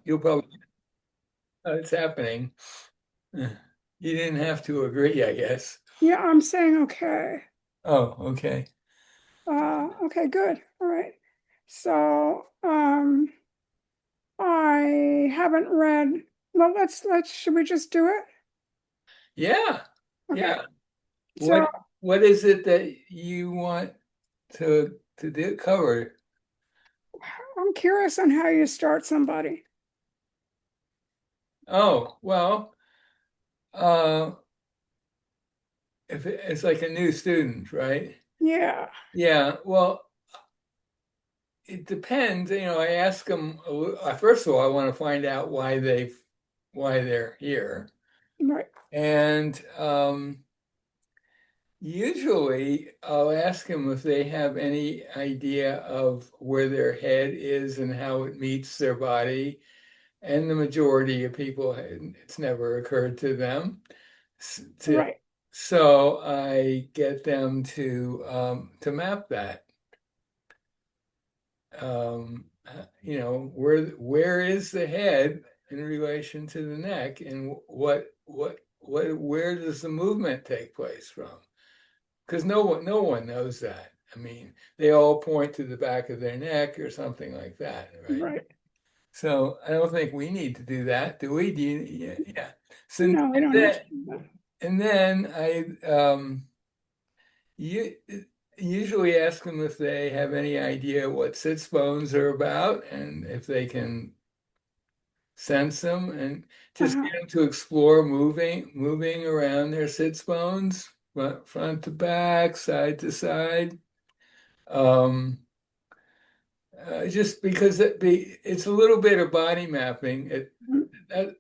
you'll probably, it's happening. You didn't have to agree, I guess. Yeah, I'm saying okay. Oh, okay. Okay, good. All right. So, I haven't read. Well, should we just do it? Yeah, Okay. yeah. So, What is it that you want to do cover? I'm curious on how you start somebody. Oh, well, uh, if it's like a new student, right? Yeah, Yeah, well, it depends. I ask them, first of all, I want to find out why they're here. right, And usually I'll ask them if they have any idea of where their head is and how it meets their body. And the majority of people, it's never occurred to them. To, right, so I get them to map that. Where is the head in relation to the neck, and where does the movement take place from? Because no one knows that. I mean, they all point to the back of their neck or something like that, right? right. So I don't think we need to do that, do we? Do you? Yeah, yeah. So No, we don't need to do that. and then I you usually ask them if they have any idea what sits bones are about and if they can sense them, and just Uh-huh. get them to explore moving around their sits bones, front to back, side to side. Um, just because it's a little bit of body mapping.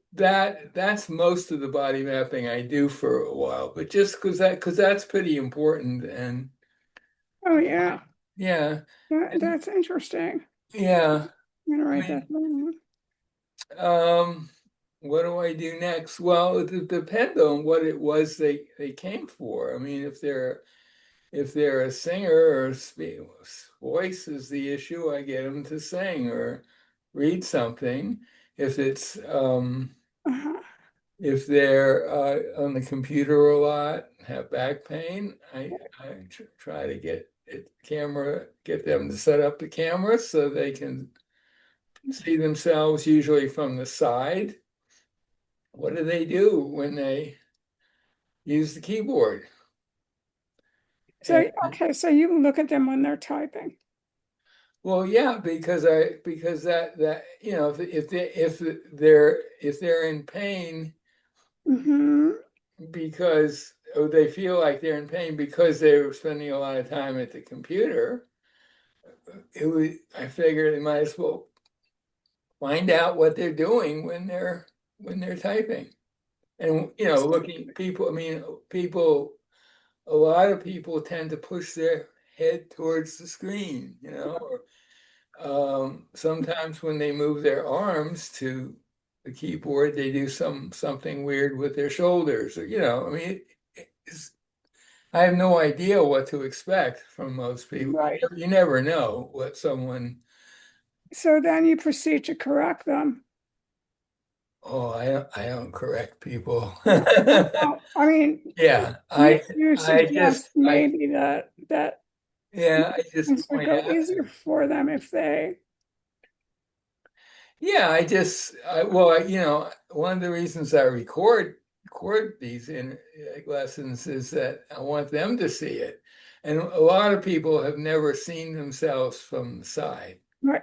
That's most of the body mapping I do for a while, but just because that's pretty important. And Oh, yeah. yeah, That's interesting. yeah. I'm gonna I write that mean, down. um, what do I do next? Well, it depends on what it was they came for. I mean, if they're a singer or voice is the issue, I get them to sing or read something. If it's Uh-huh. if they're on the computer a lot, have back pain, I try to get them to set up the camera so they can see themselves usually from the side. What do they do when they use the keyboard? And So, okay, so you look at them when they're typing. well, yeah, because that if they're in pain Mm-hmm. because they feel like they're in pain because they're spending a lot of time at the computer, I figured they might as well find out what they're doing when they're typing. And looking people, I mean, a lot of people tend to push their head towards the screen, or sometimes when they move their arms to the keyboard, they do something weird with their shoulders, or I mean, I have no idea what to expect from most people. Right. You never know what someone. So then you proceed to correct them. Oh, I don't correct people. Well, I mean, Yeah, you I suggest just I maybe that yeah, I just things would point go out. easier for them if they. Yeah, one of the reasons I record these in lessons is that I want them to see it. And a lot of people have never seen themselves from the side. Right.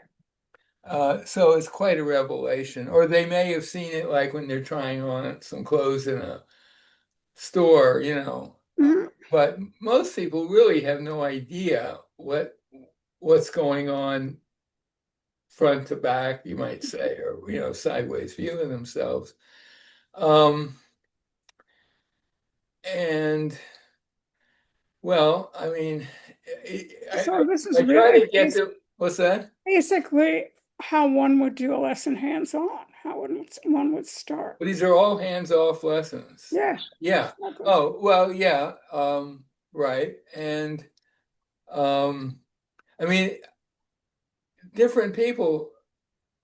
So it's quite a revelation. Or they may have seen it like when they're trying on some clothes in a store. Mhm. But most people really have no idea what's going on front to back, you might say, or sideways view of themselves. Um, and well, I mean, I, So this I is try really to get to what's that? basically how one would do a lesson hands-on, how one would start. Well, these are all hands-off lessons. Yeah, Yeah. exactly. Oh, well, yeah. Right. And I mean, different people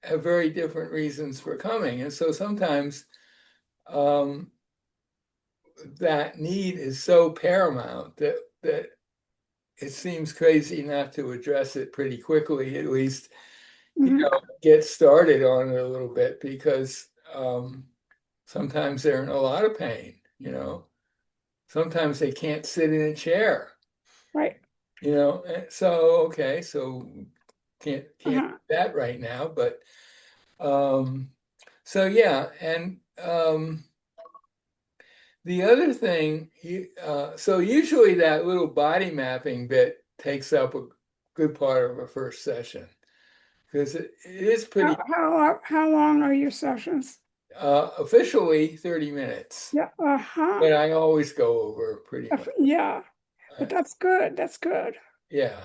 have very different reasons for coming. And so sometimes um, that need is so paramount that it seems crazy not to address it pretty quickly, at least, Mhm. get started on it a little bit because sometimes they're in a lot of pain. Sometimes they can't sit in a chair, Right. So okay, so can't Uh-huh. do that right now, but um so yeah, and the other thing, so usually that little body mapping bit takes up a good part of a first session because it is pretty How long are your sessions? officially 30 minutes, Yeah. Uh-huh. but I always go over pretty much. Yeah. Uh, But that's good. That's good. yeah,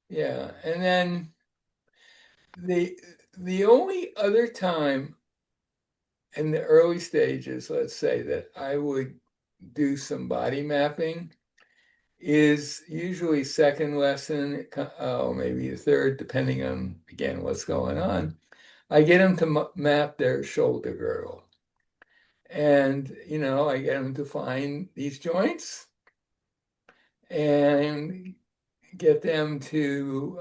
yeah. And then the the only other time in the early stages, let's say that I would do some body mapping is usually second lesson, or maybe the third, depending on, again, what's going on. I get them to map their shoulder girdle. And, I get them to find these joints and get them to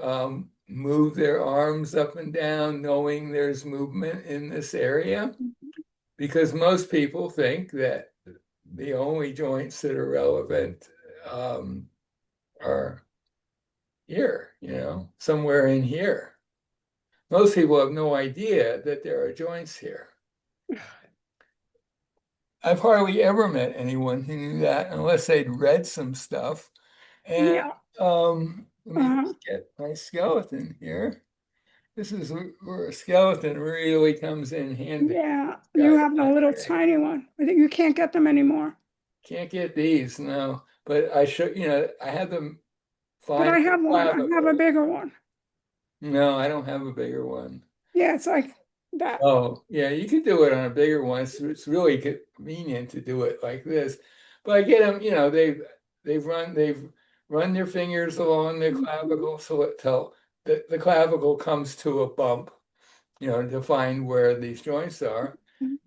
move their arms up and down, knowing there's movement in this area. Because most people think that the only joints that are relevant um, are here, somewhere in here. Most people have no idea that there are joints here. I've hardly ever met anyone who knew that unless they'd read some stuff. And Yeah. let me Uh-huh. just get my skeleton here. This is where a skeleton really comes in handy. Yeah. You Guy have the back little there. tiny one. I think you can't get them anymore. Can't get these, no. But I had them But find I the have one. I have a clavicle. bigger one. No, I don't have a bigger one. Yeah, it's like that. Oh, yeah, you could do it on a bigger one. It's really convenient to do it like this. But I get them, they've run their fingers along their Mhm. clavicle so till the clavicle comes to a bump, to find where these joints are.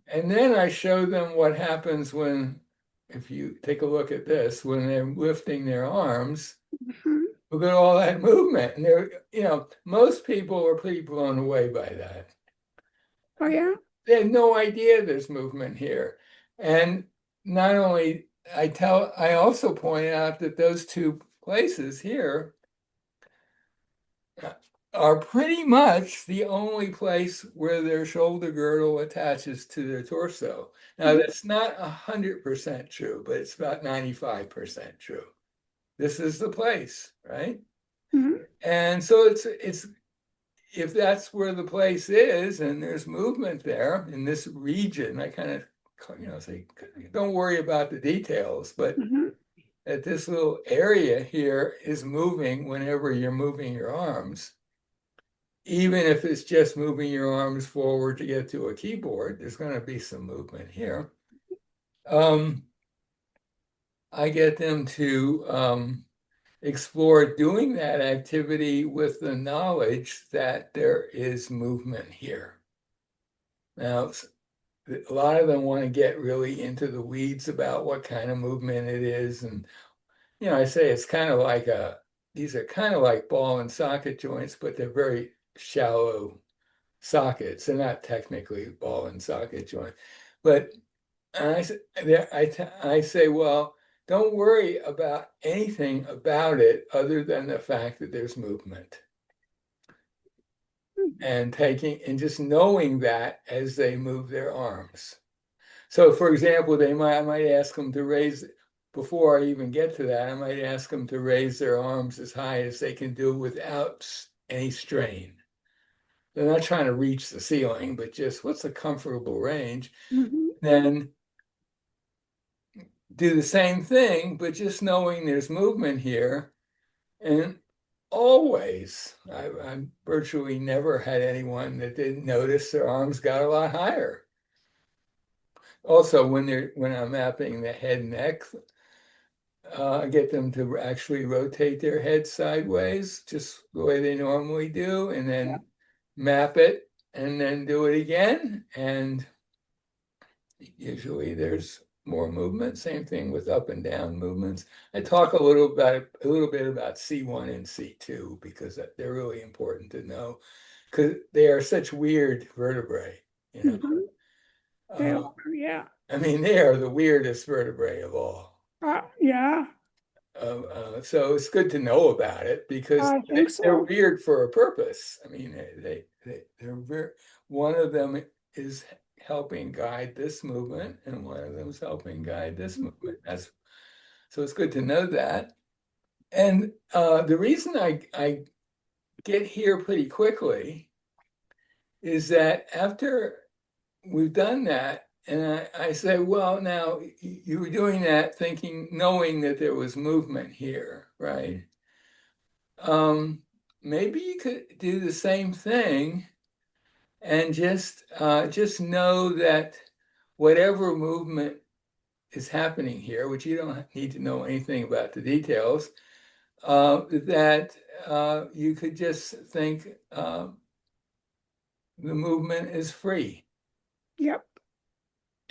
And then I show them what happens if you take a look at this, when they're lifting their arms, Mhm. look at all that movement. And most people are pretty blown away by that. Oh yeah. They had no idea there's movement here. And not only I also point out that those two places here are pretty much the only place where their shoulder girdle attaches to their torso. Now, that's not 100% true, but it's about 95% true. This is the place, right? Mhm. And so it's if that's where the place is and there's movement there in this region, I kind of, say, don't worry about the details, but Mhm. that this little area here is moving whenever you're moving your arms. Even if it's just moving your arms forward to get to a keyboard, there's going to be some movement here. Um, I get them to explore doing that activity with the knowledge that there is movement here. Now, a lot of them want to get really into the weeds about what kind of movement it is. And, I say these are kind of like ball and socket joints, but they're very shallow sockets. They're not technically ball and socket joints. But I say, well, don't worry about anything about it other than the fact that there's movement and just knowing that as they move their arms. So, for example, I might ask them to raise, before I even get to that, I might ask them to raise their arms as high as they can do without any strain. They're not trying to reach the ceiling, but just what's a comfortable range. Mhm. Then do the same thing, but just knowing there's movement here. And always, I virtually never had anyone that didn't notice their arms got a lot higher. Also, when I'm mapping the head and neck, get them to actually rotate their head sideways, just the way they normally do, and Yeah. then map it. and then do it again. And usually there's more movement. Same thing with up and down movements. I talk a little bit about C1 and C2 because they're really important to know because they are such weird vertebrae, you know. Mhm. They Uh, are, yeah. I mean, they are the weirdest vertebrae of all. Yeah, So it's good to know about it because I think they're so. weird for a purpose. I mean, they're very, one of them is helping guide this movement, and one of them is helping guide this movement. That's so it's good to know that. And the reason I get here pretty quickly is that after we've done that, and I say, well, now you were doing that thinking, knowing that there was movement here, right? Um, Maybe you could do the same thing and just know that whatever movement is happening here, which you don't need to know anything about the details, that you could just think the movement is free. Yep,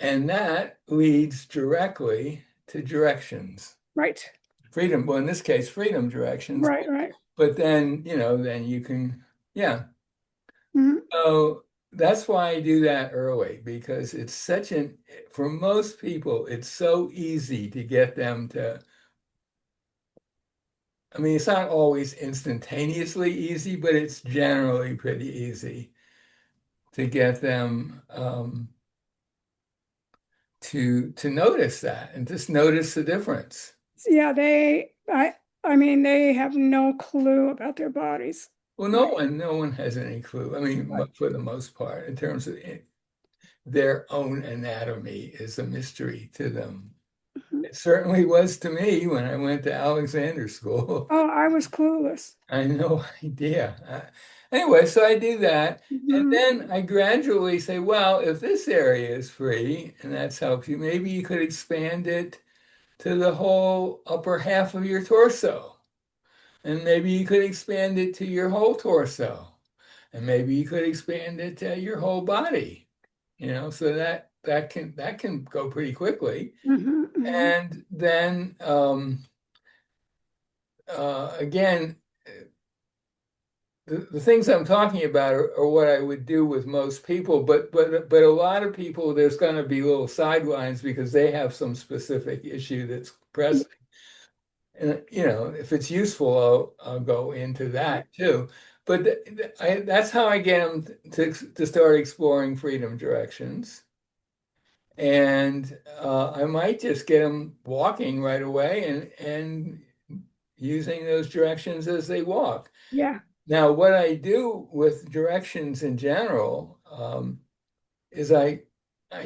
And that leads directly to directions. right, Freedom, well, in this case, freedom directions. right. But then, then you can, yeah. Mhm. So that's why I do that early because for most people, it's so easy to get them to, I mean, it's not always instantaneously easy, but it's generally pretty easy to get them to notice that and just notice the difference. Yeah, I mean, they have no clue about their bodies. Well, Right, no one has any clue. I mean, right. for the most part, in terms of their own anatomy is a mystery to them. Mhm. It certainly was to me when I went to Alexander School. Oh, I was clueless. I had no idea. Anyway, so I do that. And Mhm. then I gradually say, well, if this area is free and that's helps you, maybe you could expand it to the whole upper half of your torso. And maybe you could expand it to your whole torso. And maybe you could expand it to your whole body. So that can go pretty quickly. Mhm, mhm. And then again, the things I'm talking about are what I would do with most people, but a lot of people there's going to be little sidelines because they have some specific issue that's pressing. And if it's useful, I'll go into that too. But that's how I get them to start exploring freedom directions. And I might just get them walking right away and using those directions as they walk. Yeah, Now, what I do with directions in general is I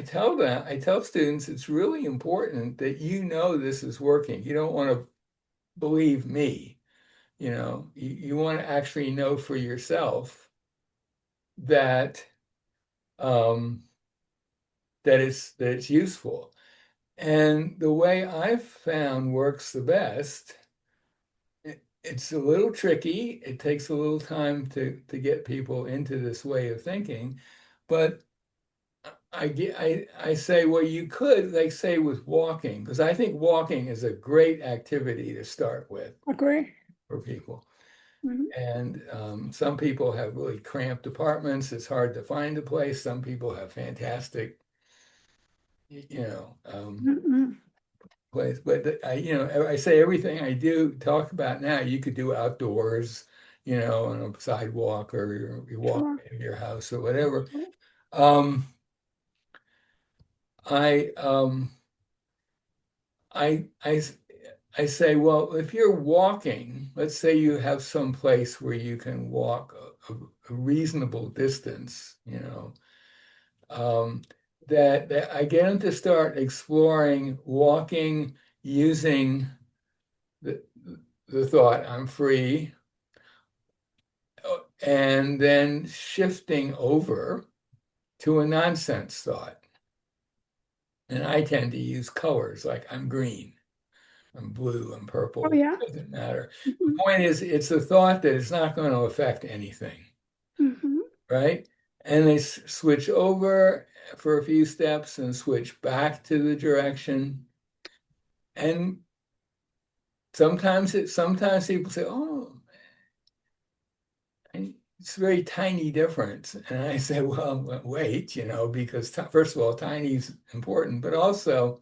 tell students it's really important that this is working. You don't want to believe me, you want to actually know for yourself that um, that it's useful. And the way I've found works the best, it's a little tricky. It takes a little time to get people into this way of thinking, but I say, well, you could, like say with walking, because I think walking is a great activity to start with agree. for people. Mhm. And some people have really cramped apartments. It's hard to find a place. Some people have fantastic, Mhm. place. But I say everything I do talk about now, you could do outdoors, on a sidewalk or you walk Sure, in your house or whatever. sure. Um, I um, I I I say, well, if you're walking, let's say you have some place where you can walk a reasonable distance, um, that I get them to start exploring walking using the, the thought, I'm free, and then shifting over to a nonsense thought. And I tend to use colors like I'm green. I'm blue, I'm Oh, purple, yeah. it doesn't matter. The Mhm. point is, it's a thought that it's not going to affect anything, Mhm. right? and they switch over for a few steps and switch back to the direction. And sometimes people say, "Oh, it's a very tiny difference." And I say, "Well, wait, because first of all, tiny is important, but also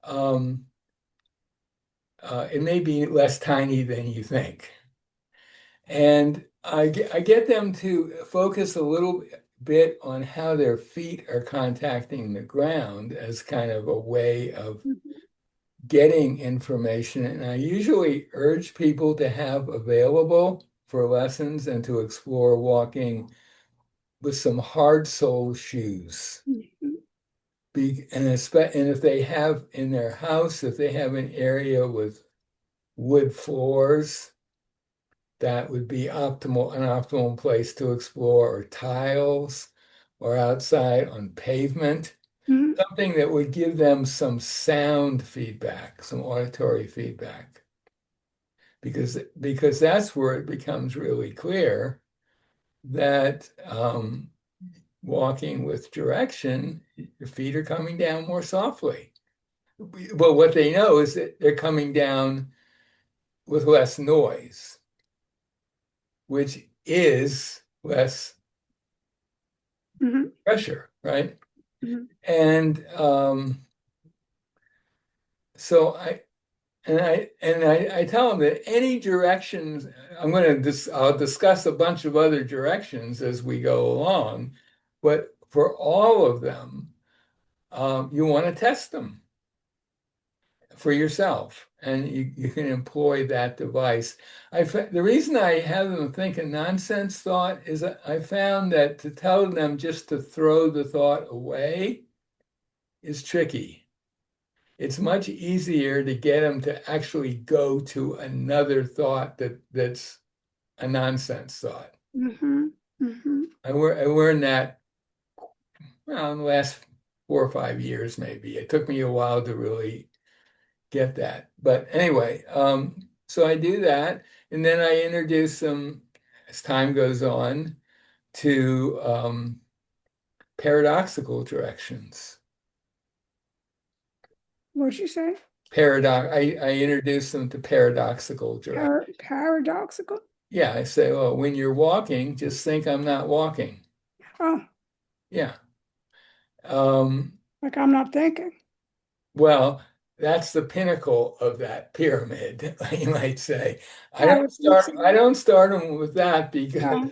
um, it may be less tiny than you think." And I get them to focus a little bit on how their feet are contacting the ground as kind of a way of Mhm. getting information. And I usually urge people to have available for lessons and to explore walking with some hard sole shoes. Mhm. And if they have in their house, if they have an area with wood floors, that would be an optimal place to explore, or tiles, or outside on pavement, Mhm. something that would give them some sound feedback, some auditory feedback, because that's where it becomes really clear that walking with direction, your feet are coming down more softly. But what they know is that they're coming down with less noise, which is less Mhm. pressure, right? Mhm. And so I tell them that any directions, I'll discuss a bunch of other directions as we go along, but for all of them, you want to test them for yourself, and you can employ that device. The reason I have them think a nonsense thought is that I found that to tell them just to throw the thought away is tricky. It's much easier to get them to actually go to another thought that's a nonsense thought. Mhm. Mhm. I learned that, well, in the last 4 or 5 years, maybe. It took me a while to really get that. But anyway, so I do that, and then I introduce them as time goes on to paradoxical directions. What'd you say? I introduce them to paradoxical directions. Paradoxical? Yeah, I say, well, when you're walking, just think I'm not walking. Oh, Yeah. Um, like I'm not thinking. well, that's the pinnacle of that pyramid, you might say. I would think so. I don't start them with that because No.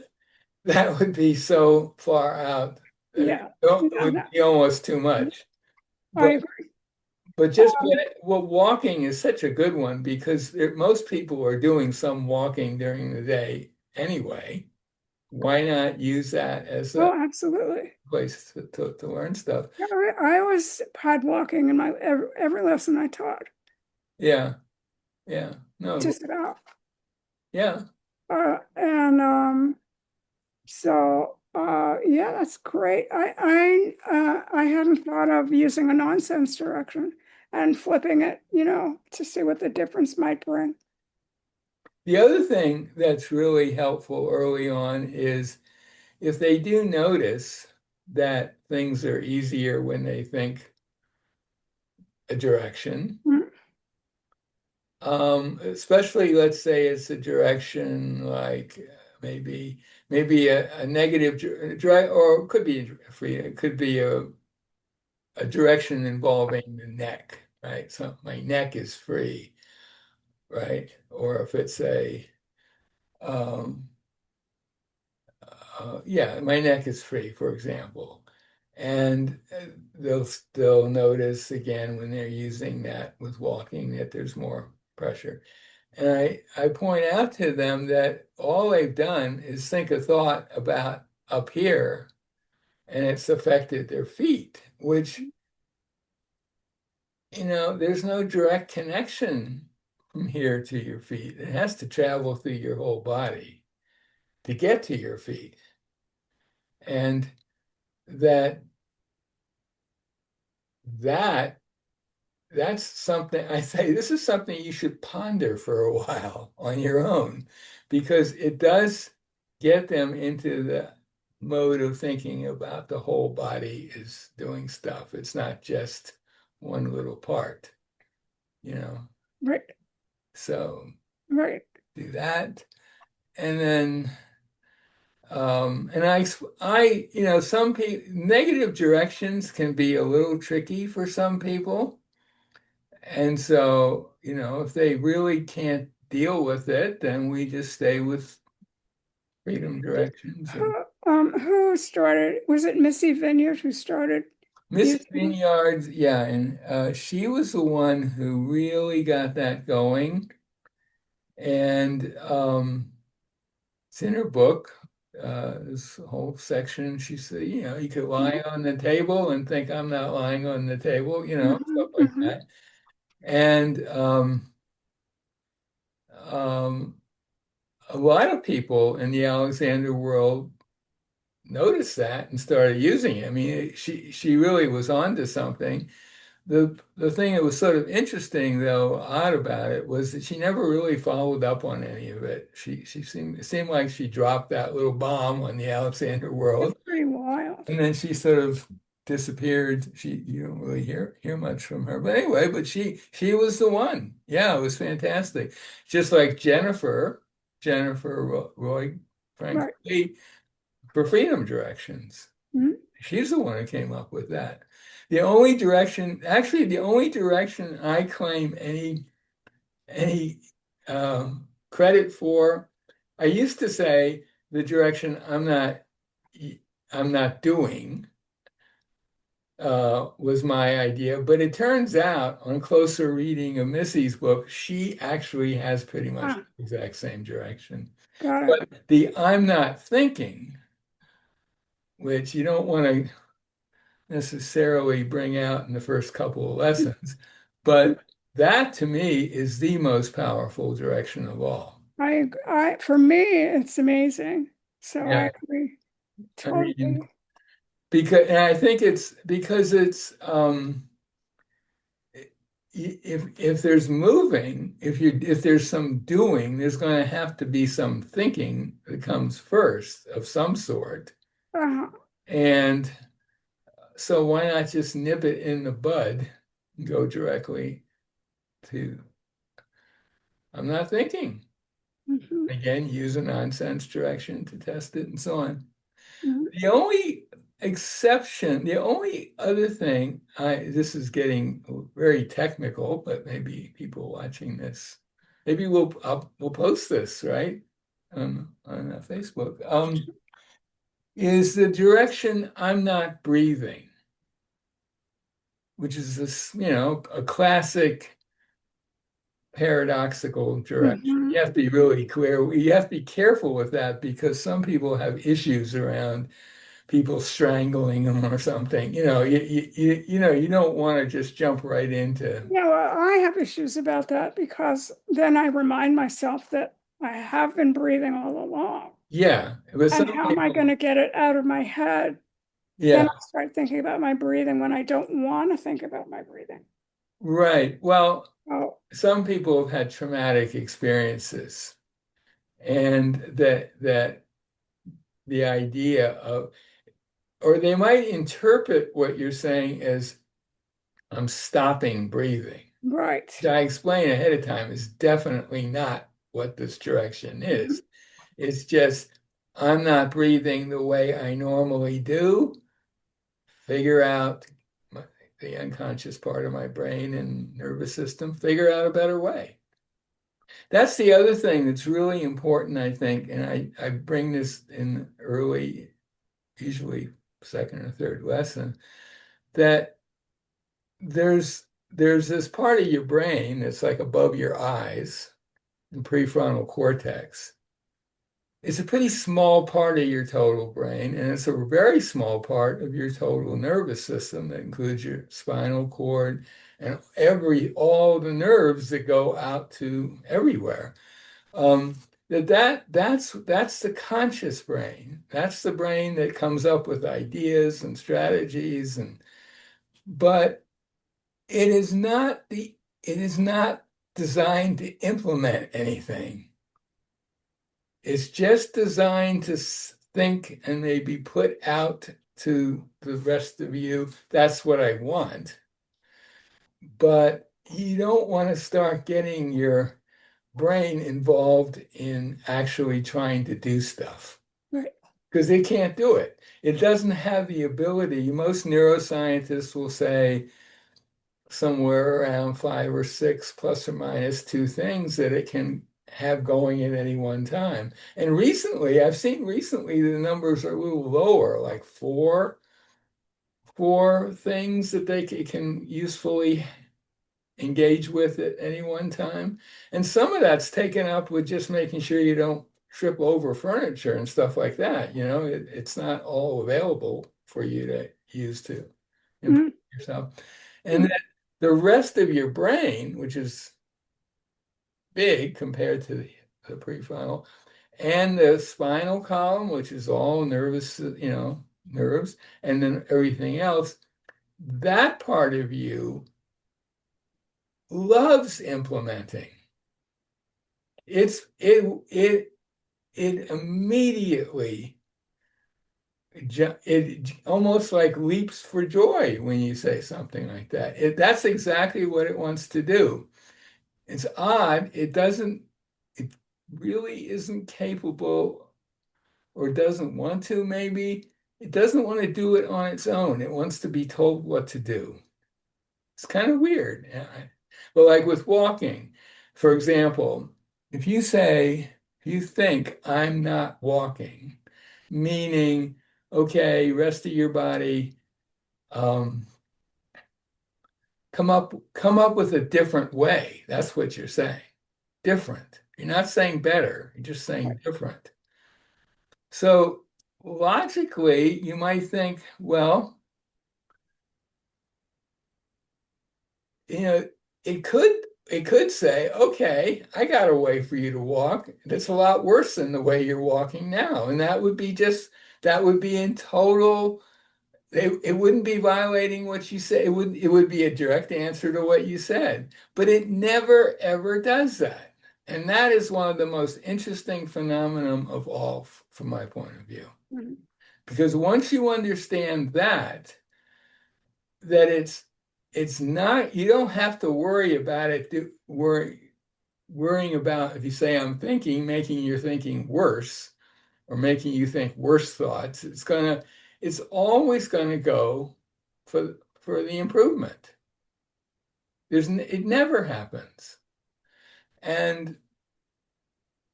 that would be so far out. Yeah. It Yeah. would be almost too much. I But agree. just well, walking is such a good one because most people are doing some walking during the day anyway. Why not use that as Oh, a absolutely. place to learn stuff? Yeah, I always had walking in my every lesson I taught, Yeah, yeah, no, just about. yeah. And so yeah, that's great. I hadn't thought of using a nonsense direction and flipping it, to see what the difference might bring. The other thing that's really helpful early on is if they do notice that things are easier when they think a direction, Mm. especially let's say it's a direction like maybe maybe a negative direct, or it could be free, it could be a direction involving the neck, right? So my neck is free, right? Or if it's a um, yeah, my neck is free, for example. And they'll notice again when they're using that with walking that there's more pressure. And I point out to them that all they've done is think a thought about up here and it's affected their feet, which, there's no direct connection from here to your feet. It has to travel through your whole body to get to your feet. And that that that's something I say, this is something you should ponder for a while on your own, because it does get them into mode of thinking about the whole body is doing stuff. It's not just one little part, you know. Right, So right. do that. And then and some people, negative directions can be a little tricky for some people. And so, if they really can't deal with it, then we just stay with freedom directions. And Who started, was it Missy Vineyard who started Mrs. using Vineyards, yeah, and she was the one who really got that going. And it's in her book, this whole section. She said, you could it? lie on the table and think I'm not lying on the table, Mhm, stuff like mhm. that. And um, a lot of people in the Alexander world noticed that and started using it. I mean, she really was onto something. The thing that was sort of interesting, though, odd about it, was that she never really followed up on any of it. It seemed like she dropped that little bomb on the Alexander That's world, pretty wild. and then she sort of disappeared. You don't really hear much from her. But anyway, she was the one. Yeah, it was fantastic. Just like Jennifer Roy Frank Right. Lee for Freedom Directions. Mhm. She's the one who came up with that. The only direction I claim any credit for, I used to say the direction I'm not doing was my idea, but it turns out on closer reading of Missy's book, she actually has pretty much Ah, the exact same direction. got it. But the I'm not thinking, which you don't want to necessarily bring out in the first couple of lessons, but that to me is the most powerful direction of all. For me, it's amazing. So I Yeah, agree I mean, totally. and I think it's because it's if there's moving, if there's some doing, there's going to have to be some thinking that comes first of some sort. Uh, And so why not just nip it in the bud and go directly to I'm not thinking. mhm, Again, use a nonsense direction to test it and so on. mhm. The only exception, the only other thing, this is getting very technical, but maybe people watching this, maybe we'll post this, right? On Facebook, is the direction I'm not breathing, which is this, a classic paradoxical direction. Mhm. You have to be really clear. You have to be careful with that because some people have issues around people strangling them or something. You don't want to just jump right into. Yeah, well, I have issues about that because then I remind myself that I have been breathing all along. Yeah, but And some how am I going people, to get it out of my head? Then yeah, I start thinking about my breathing when I don't want to think about my breathing. right. Well, Oh, some people have had traumatic experiences, and that the idea of, or they might interpret what you're saying as I'm stopping breathing. right. I explain ahead of time is definitely not what this direction Mhm. is. It's just I'm not breathing the way I normally do. Figure out the unconscious part of my brain and nervous system, figure out a better way. That's the other thing that's really important, I think, and I bring this in early, usually second or third lesson, that there's this part of your brain that's like above your eyes, the prefrontal cortex. It's a pretty small part of your total brain, and it's a very small part of your total nervous system that includes your spinal cord and all the nerves that go out to everywhere. Um, that's the conscious brain. That's the brain that comes up with ideas and strategies, but it is not designed to implement anything. It's just designed to think and maybe put out to the rest of you, that's what I want. But you don't want to start getting your brain involved in actually trying to do stuff Right. because it can't do it. It doesn't have the ability. Most neuroscientists will say somewhere around five or six plus or minus two things that it can have going at any one time. And recently, I've seen recently the numbers are a little lower, like four things that it can usefully engage with at any one time. And some of that's taken up with just making sure you don't trip over furniture and stuff like that. It's not all available for you to use to improve Mhm. yourself. And then the rest of your brain, which is big compared to the prefrontal, and the spinal column, which is all nervous, nerves, and then everything else, that part of you loves implementing. It immediately it almost like leaps for joy when you say something like that. That's exactly what it wants to do. It's odd. It really isn't capable or doesn't want to, maybe. It doesn't want to do it on its own. It wants to be told what to do. It's kind of weird. Yeah. But like with walking, for example, if you think I'm not walking, meaning, okay, rest of your body, um, come up with a different way. That's what you're saying. Different. You're not saying better, you're just saying different. So logically, you might think, well, you know, it could it could say, okay, I got a way for you to walk that's a lot worse than the way you're walking now. And that would be in total, it wouldn't be violating what you say. It would be a direct answer to what you said. But it never ever does that. And that is one of the most interesting phenomenon of all from my point of view. Mhm. Because once you understand that it's not, you don't have to worry about it, worrying about if you say I'm thinking, making your thinking worse or making you think worse thoughts. It's always gonna go for the improvement. It never happens. And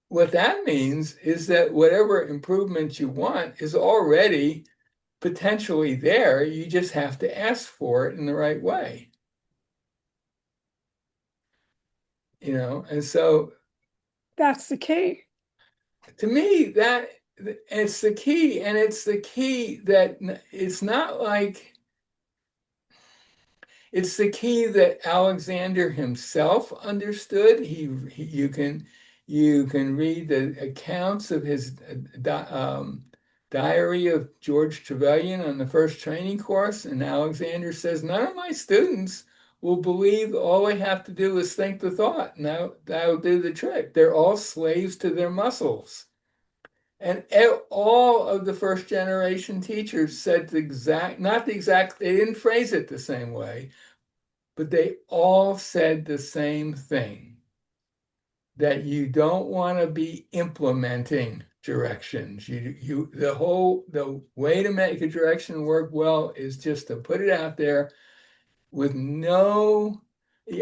what that means is that whatever improvement you want is already potentially there. You just have to ask for it in the right way. And so That's the key. to me, that it's the key, and it's the key that it's not like it's the key that Alexander himself understood. You can read the accounts of his diary of George Trevelyan on the first training course, and Alexander says, none of my students will believe all they have to do is think the thought, and that'll do the trick. They're all slaves to their muscles. And all of the first generation teachers said not the exact, they didn't phrase it the same way, but they all said the same thing, that you don't want to be implementing directions. The way to make a direction work well is just to put it out there with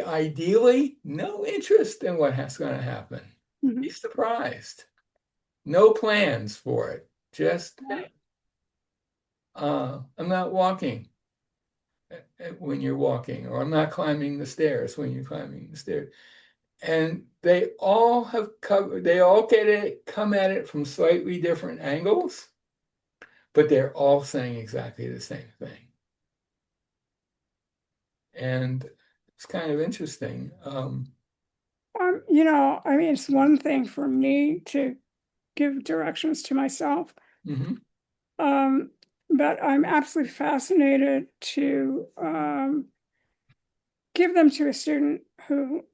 ideally, no interest in what's going to happen. Be Mhm. surprised. No plans for it. Just, hey, I'm not walking when you're walking, or I'm not climbing the stairs when you're climbing the stairs. And they all come at it from slightly different angles, but they're all saying exactly the same thing. And it's kind of interesting. I mean, it's one thing for me to give directions to myself. Mhm. Um, but I'm absolutely fascinated to give them to a student who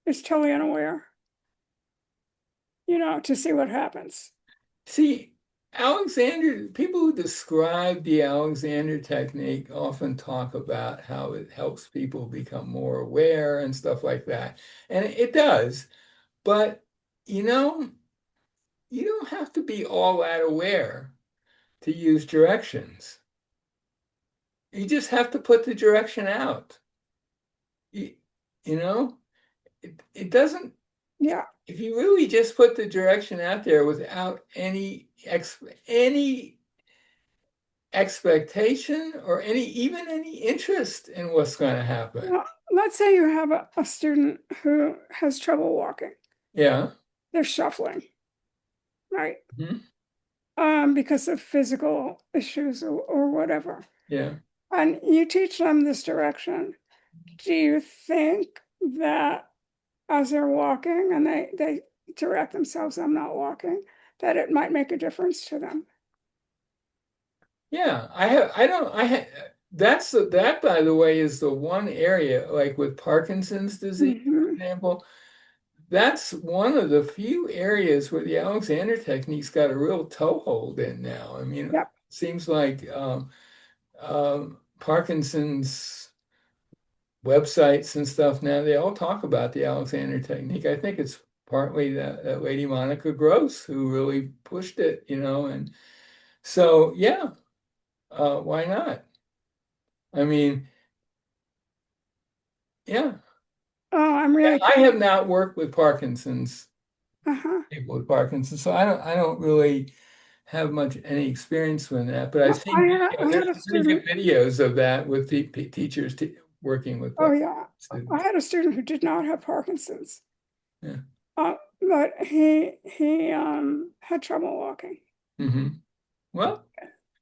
is totally unaware, to see what happens. See, Alexander, people who describe the Alexander technique often talk about how it helps people become more aware and stuff like that. And it does. But, you know, you don't have to be all that aware to use directions. You just have to put the direction out. You, you know, it doesn't, Yeah. if you really just put the direction out there without any expectation or even any interest in what's going to happen. Well, let's say you have a student who has trouble walking. Yeah. They're shuffling, right? Mhm. Because of physical issues or whatever. Yeah. And you teach them this direction. Do you think that as they're walking and they direct themselves, I'm not walking, that it might make a difference to them? Yeah. That, by the way, is the one area, like with Parkinson's disease, for Hmm. example, that's one of the few areas where the Alexander technique's got a real toehold in now. I mean, it Yep. seems like Parkinson's websites and stuff now, they all talk about the Alexander technique. I think it's partly that lady Monica Gross who really pushed it, and so yeah, why not? I mean, yeah. Oh, I'm really I curious. have not worked with Parkinson's Uh-huh. people with Parkinson's, so I don't really have much any experience with that, but I've Well, seen I videos. There's had a some pretty good student. videos of that with teachers working with Oh yeah, I students. had a student who did not have Parkinson's, Yeah. but he had trouble walking. Well,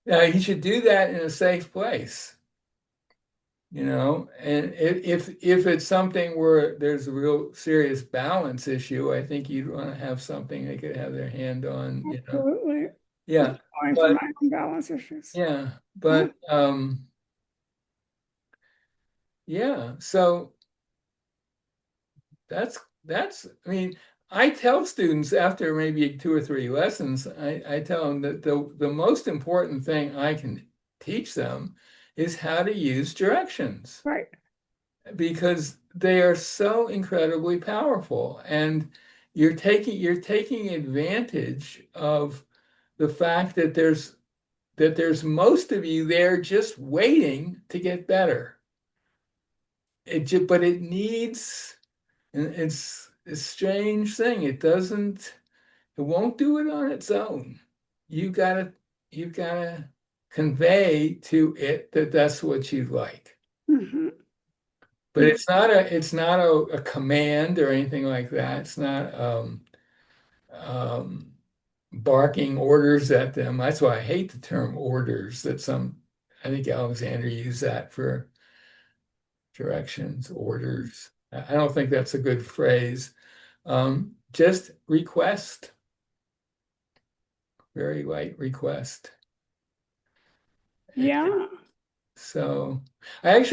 you should do that in a safe place. And if it's something where there's a real serious balance issue, I think you'd want to have something they could have their hand on. Absolutely. Yeah. Going for But my own balance issues. yeah, Huh? but yeah, so that's I mean, I tell students after maybe two or three lessons, I tell them that the most important thing I can teach them is how to use directions, Right. because they are so incredibly powerful, and you're taking advantage of the fact that there's most of you there just waiting to get better. But it needs, and it's a strange thing. It won't do it on its own. You gotta you gotta convey to it that that's what you'd like. Hmm. But it's not a command or anything like that. It's not um, barking orders at them. That's why I hate the term orders. I think Alexander used that for directions, orders. I don't think that's a good phrase. Just request, very light request. Yeah, So I had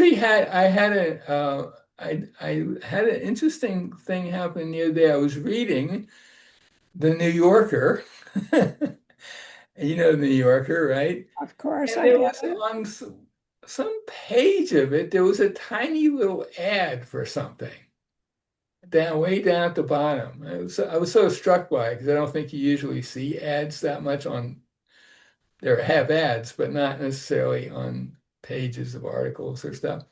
an interesting thing happen the other day. I was reading the New Yorker. You know the New Yorker, right? of course And I there get was it. on some page of it, there was a tiny little ad for something way down at the bottom. I was so struck by it because I don't think you usually see ads that much on there have ads, but not necessarily on pages of articles or stuff.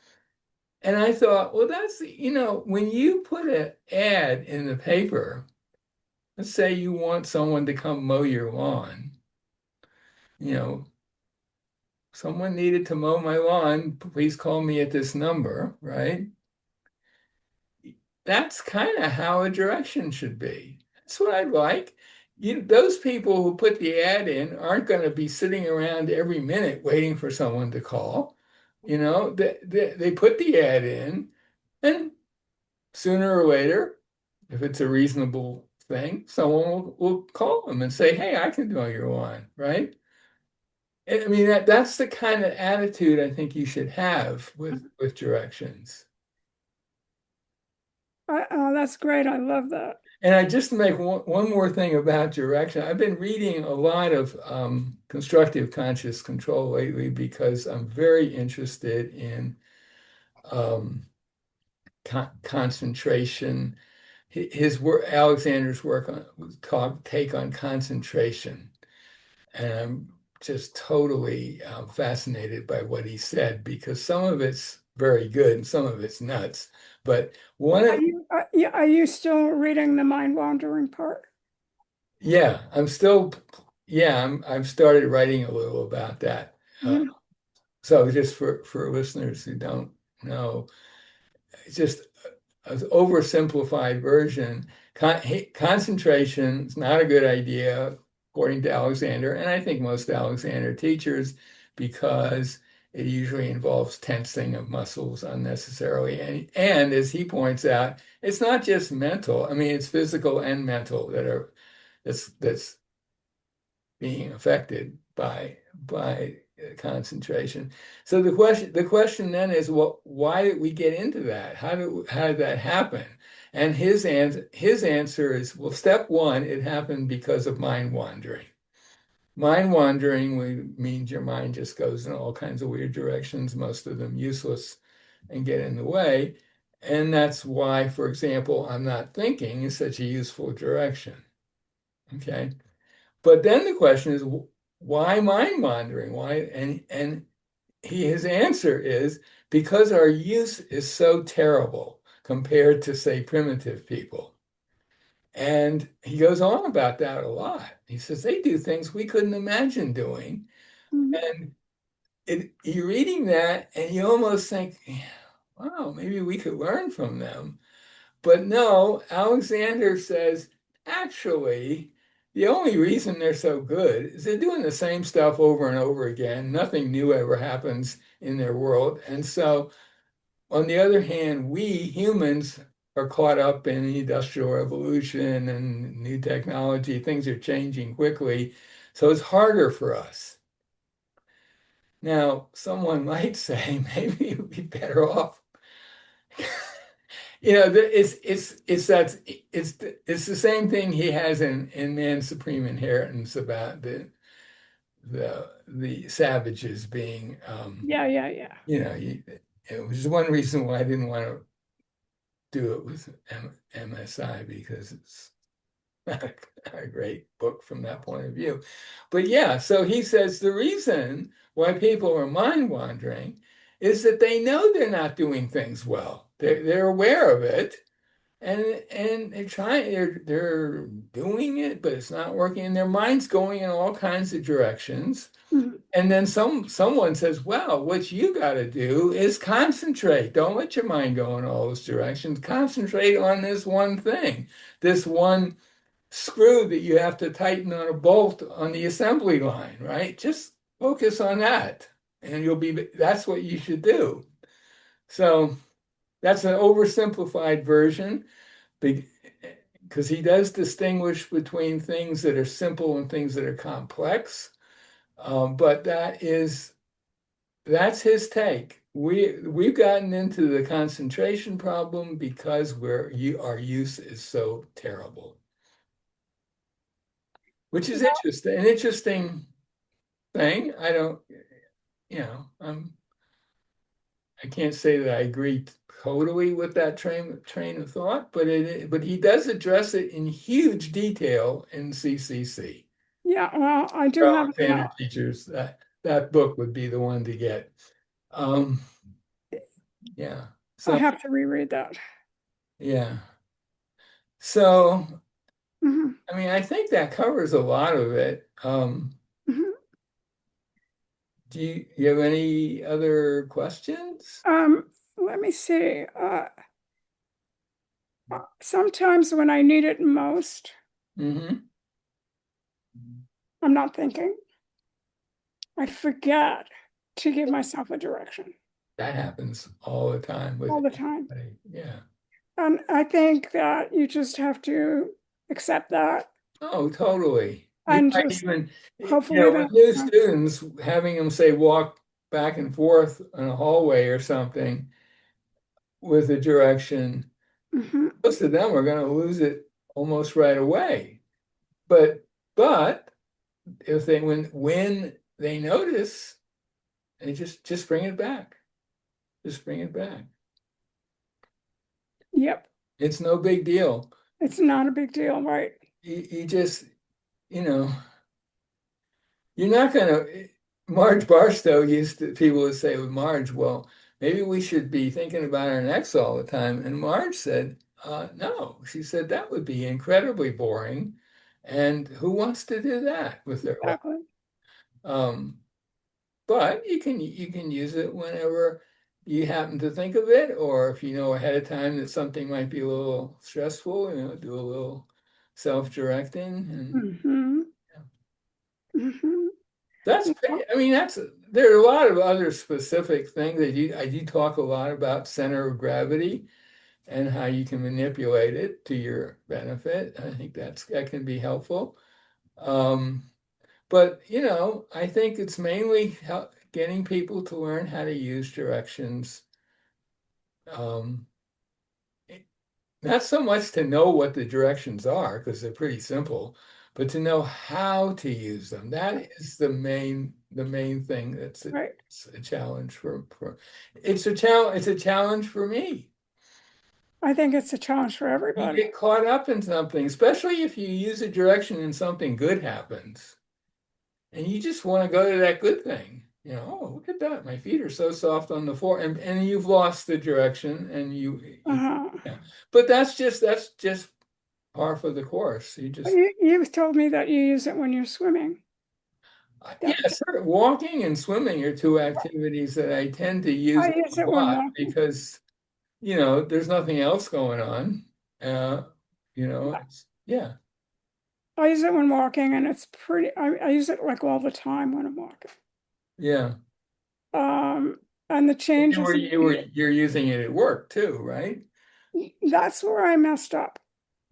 And I thought, well, when you put an ad in the paper, let's say you want someone to come mow your lawn, you know, someone needed to mow my lawn, please call me at this number, right? That's kind of how a direction should be. That's what I'd like. Those people who put the ad in aren't going to be sitting around every minute waiting for someone to call. They put the ad in, and sooner or later, if it's a reasonable thing, someone will call them and say, "Hey, I can mow your lawn," right? I mean, that's the kind of attitude I think you should have with directions. Oh, that's great. I love that. And I just to make one more thing about direction. I've been reading a lot of constructive conscious control lately because I'm very interested in um, concentration. His work, Alexander's work on was called Take on Concentration, and I'm just totally fascinated by what he said because some of it's very good and some of it's nuts. But one Are of you, yeah, are you still reading the mind wandering part? yeah, I'm still yeah, I've started writing a little about that. Mhm. So just for listeners who don't know, it's just an oversimplified version. Concentration is not a good idea, according to Alexander, and I think most Alexander teachers, because it usually involves tensing of muscles unnecessarily. And as he points out, it's not just mental. I mean, it's physical and mental that's being affected by concentration. So the question then is, well, why did we get into that? How did that happen? And his answer is, well, step one, it happened because of mind wandering. Mind wandering means your mind just goes in all kinds of weird directions, most of them useless and get in the way. And that's why, for example, I'm not thinking is such a useful direction. Okay. But then the question is, why mind wandering? Why? And his answer is because our use is so terrible compared to, say, primitive people. And he goes on about that a lot. He says they do things we couldn't imagine doing. Mhm. And you're reading that and you almost think, wow, maybe we could learn from them. But no, Alexander says, actually, the only reason they're so good is they're doing the same stuff over and over again. Nothing new ever happens in their world. And so, on the other hand, we humans are caught up in the Industrial Revolution and new technology. Things are changing quickly. So, it's harder for us. Now, someone might say maybe it would be better off. It's the same thing he has in Man's Supreme Inheritance about the savages being Yeah, yeah, yeah. you know you, it was one reason why I didn't want to do it with MSI because it's not a great book from that point of view. But yeah, so he says the reason why people are mind wandering is that they know they're not doing things well. They're aware of it and they're doing it, but it's not working, and their mind's going in all kinds of directions. Mhm. And then someone says, well, what you got to do is concentrate. Don't let your mind go in all those directions. Concentrate on this one thing, this one screw that you have to tighten on a bolt on the assembly line, right? Just focus on that, and that's what you should do. So that's an oversimplified version because he does distinguish between things that are simple and things that are complex. But that's his take. We've gotten into the concentration problem because our use is so terrible, which is interesting. An interesting thing. I don't, you know, I can't say that I agree totally with that train of thought, but he does address it in huge detail in CCC. Yeah, well, I do have it Alexander now. teachers, that book would be the one to get. Um, yeah. I So have to reread that. yeah. So Mhm, I mean, I think that covers a lot of it. mhm. Do you have any other questions? Let me see. Sometimes when I need it most, Hmm. I'm not thinking. I forget to give myself a direction That happens all the time with all the time. anybody. Yeah. And I think that you just have to accept that Oh, totally. You and might just even, hopefully with that, new students, having them say walk back and forth in a hallway or something with a direction, mhm. most of them are going to lose it almost right away. But if they when they notice, they just bring it back. Just bring it back. Yep. It's no big deal. It's not a big deal, right? You just, you know, you're not gonna. Marge Barstow used to, people would say with Marge, well, maybe we should be thinking about our necks all the time. And Marge said, no. She said that would be incredibly boring. And who wants to do that with their life? Exactly. Um, but you can use it whenever you happen to think of it, or if you know ahead of time that something might be a little stressful, do a little self-directing, and Mm-hmm. Mm-hmm. that's pretty, I mean, there are a lot of other specific things that I do talk a lot about center of gravity and how you can manipulate it to your benefit. I think that can be helpful. Um, But, I think it's mainly getting people to learn how to use directions. Um, Not so much to know what the directions are, because they're pretty simple, but to know how to use them. That is the main thing Right. it's a challenge it's a challenge for me. I think it's a challenge for You everybody. get caught up in something, especially if you use a direction and something good happens. And you just want to go to that good thing. Oh, look at that. My feet are so soft on the floor. And you've lost the direction and Uh-huh. yeah. But that's just par for the course. You've told me that you use it when you're swimming. That Yes, walking and swimming are two activities that I tend to use I a use it when lot walking. because, there's nothing else going on. Uh, yeah, I use it when walking, and it's pretty. I use it like all the time when I'm walking. yeah. Um, and the You were changes you were you're using it at work too, right? that's where I messed up.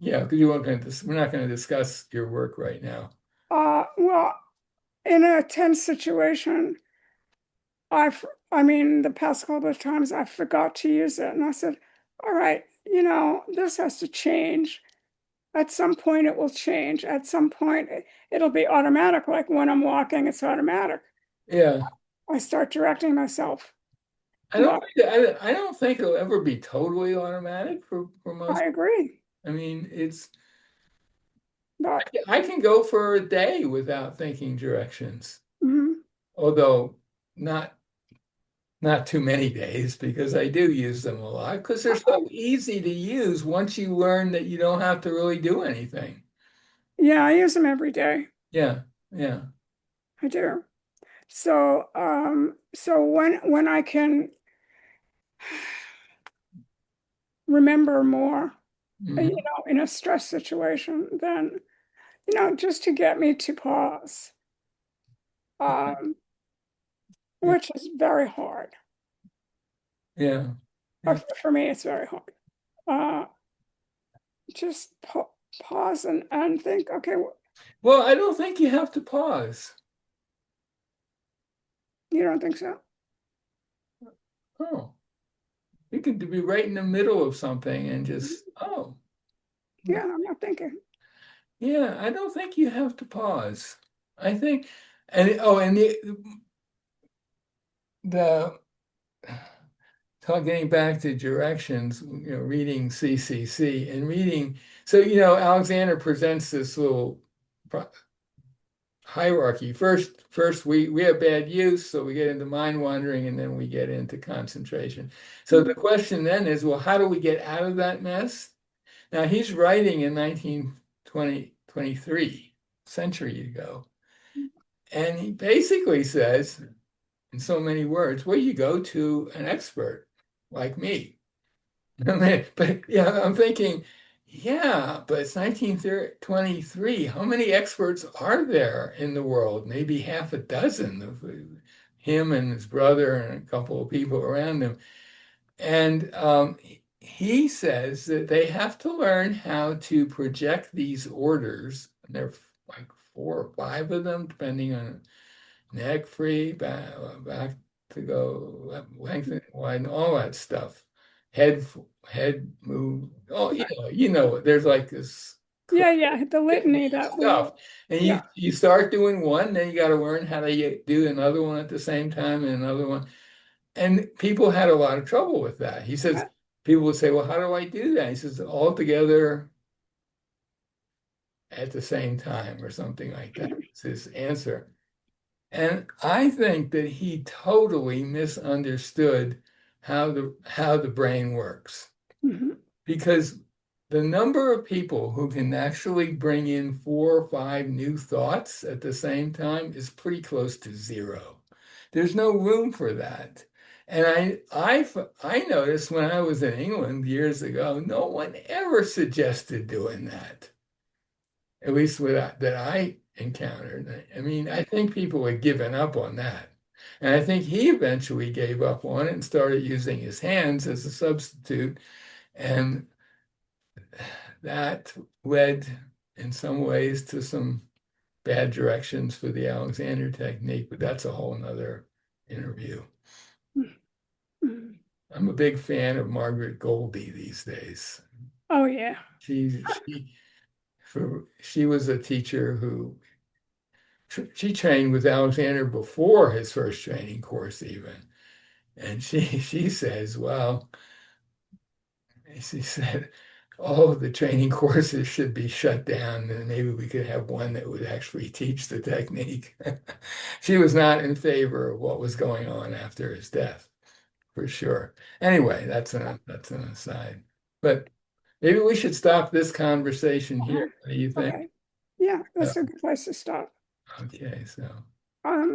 Yeah, because we're not going to discuss your work right now. Well, in a tense situation, I mean, the past couple of times I forgot to use it, and I said, "All right, this has to change. At some point, it will change. At some point, it'll be automatic. Like when I'm walking, it's automatic. Yeah. I start directing myself. I don't But think I don't think it'll ever be totally automatic for I most. agree. I mean, But I can go for a day without thinking directions, mhm, although not not too many days because I do use them a lot because they're so easy to use once you learn that you don't have to really do anything. yeah, I use them every day. Yeah, yeah. I do. So when I can remember more, Hmm. in a stress situation, then, just to get me to pause, um, Yeah, which is very hard. yeah, yeah. For me, it's very hard. Uh, just pause and think, okay, Well, I don't think you have to pause. you don't think so? Oh, you can be right in the middle of something and just, oh. Yeah, I'm not thinking. Yeah, I don't think you have to pause. I think, and oh, and the getting back to directions, reading CCC and reading. So, Alexander presents this little hierarchy. First we have bad use, so we get into mind wandering, and then we get into concentration. So the question then is, well, how do we get out of that mess? Now he's writing in 1923, century ago. And he basically says, in so many words, well, you go to an expert like me. I mean, but yeah, I'm thinking, yeah, but it's 1923. How many experts are there in the world? Maybe half a dozen of him and his brother and a couple of people around him. And he says that they have to learn how to project these orders. And there are like four or five of them, depending on neck free, back to go, length and wide, and all that stuff. Head head move. Oh, there's like this. Yeah, yeah, the litany technique that we, stuff. And yeah. you start doing one, then you got to learn how to do another one at the same time and another one. And people had a lot of trouble with that. He says, people would say, well, how do I do that? He says, all together at the same time or something like that. It's his answer. And I think that he totally misunderstood how the brain works. Mhm. Because the number of people who can actually bring in 4 or 5 new thoughts at the same time is pretty close to zero. There's no room for that. And I noticed when I was in England years ago, no one ever suggested doing that, at least that I encountered. I mean, I think people had given up on that. And I think he eventually gave up on it and started using his hands as a substitute. And that led in some ways to some bad directions for the Alexander technique, but that's a whole nother interview. Mhm. I'm a big fan of Margaret Goldie these days. Oh, yeah. She she was a teacher who she trained with Alexander before his first training course even. And she says, well, she said, all of the training courses should be shut down, and maybe we could have one that would actually teach the technique. She was not in favor of what was going on after his death, for sure. Anyway, that's an aside. But maybe we should stop this conversation Uh-huh. here. What do you think? Okay. Yeah, Uh, that's a good place to stop. okay, so. Um,